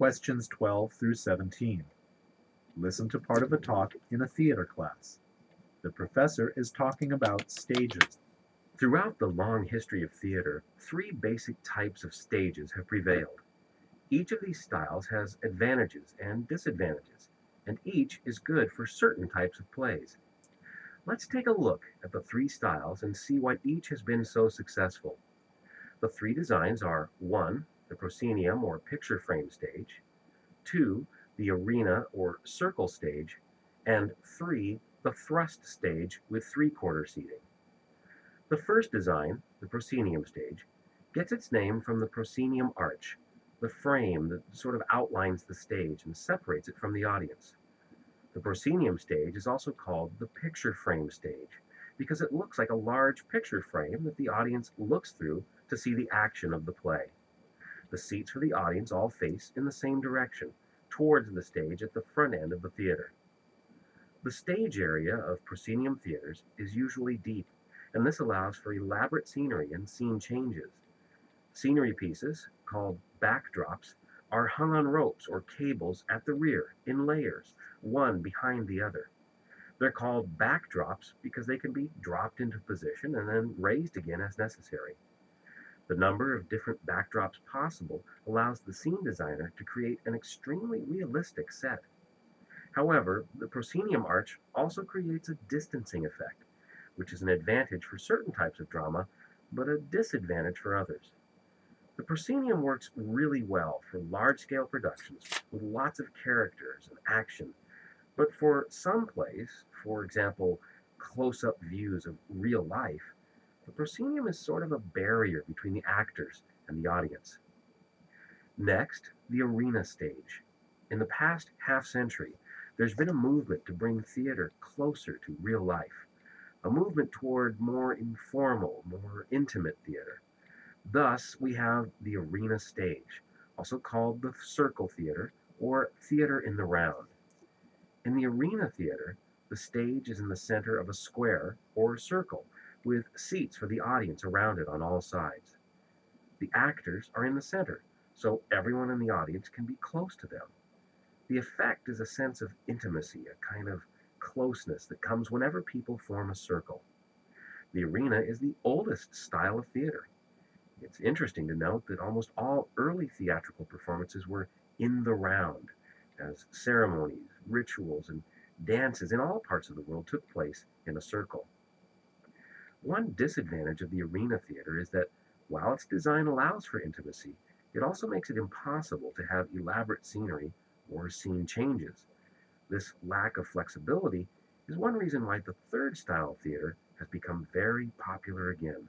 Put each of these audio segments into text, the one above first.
Questions 12 through 17. Listen to part of a talk in a theater class. The professor is talking about stages. Throughout the long history of theater, three basic types of stages have prevailed. Each of these styles has advantages and disadvantages, and each is good for certain types of plays. Let's take a look at the three styles and see why each has been so successful. The three designs are 1. The proscenium or picture frame stage, 2. The arena or circle stage, and 3. The thrust stage with three-quarter seating. The first design, the proscenium stage, gets its name from the proscenium arch, the frame that sort of outlines the stage and separates it from the audience. The proscenium stage is also called the picture frame stage because it looks like a large picture frame that the audience looks through to see the action of the play. The seats for the audience all face in the same direction, towards the stage at the front end of the theater. The stage area of proscenium theaters is usually deep, and this allows for elaborate scenery and scene changes. Scenery pieces, called backdrops, are hung on ropes or cables at the rear in layers, one behind the other. They're called backdrops because they can be dropped into position and then raised again as necessary. The number of different backdrops possible allows the scene designer to create an extremely realistic set. However, the proscenium arch also creates a distancing effect, which is an advantage for certain types of drama, but a disadvantage for others. The proscenium works really well for large-scale productions with lots of characters and action, but for some plays, for example, close-up views of real life, the proscenium is sort of a barrier between the actors and the audience. Next, the arena stage. In the past half-century, there's been a movement to bring theater closer to real life, a movement toward more informal, more intimate theater. Thus, we have the arena stage, also called the circle theater or theater in the round. In the arena theater, the stage is in the center of a square or circle with seats for the audience around it on all sides. The actors are in the center, so everyone in the audience can be close to them. The effect is a sense of intimacy, a kind of closeness that comes whenever people form a circle. The arena is the oldest style of theater. It's interesting to note that almost all early theatrical performances were in the round, as ceremonies, rituals, and dances in all parts of the world took place in a circle. One disadvantage of the arena theater is that while its design allows for intimacy, it also makes it impossible to have elaborate scenery or scene changes. This lack of flexibility is one reason why the third style of theater has become very popular again.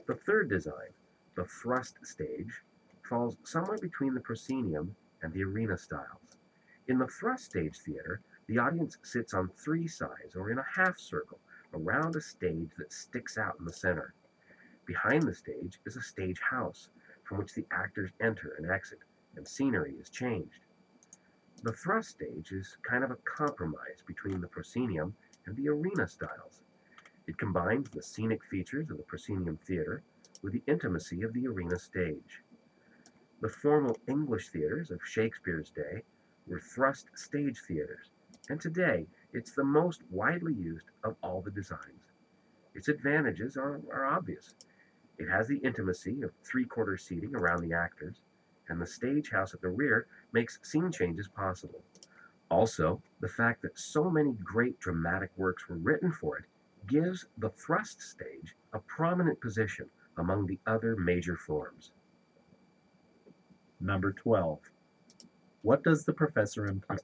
The third design, the thrust stage, falls somewhere between the proscenium and the arena styles. In the thrust stage theater, the audience sits on three sides or in a half circle around a stage that sticks out in the center. Behind the stage is a stage house from which the actors enter and exit, and scenery is changed. The thrust stage is kind of a compromise between the proscenium and the arena styles. It combines the scenic features of the proscenium theater with the intimacy of the arena stage. The formal English theaters of Shakespeare's day were thrust stage theaters, and today it's the most widely used of all the designs. Its advantages are obvious. It has the intimacy of three-quarter seating around the actors, and the stage house at the rear makes scene changes possible. Also, the fact that so many great dramatic works were written for it gives the thrust stage a prominent position among the other major forms. Number 12. What does the professor imply?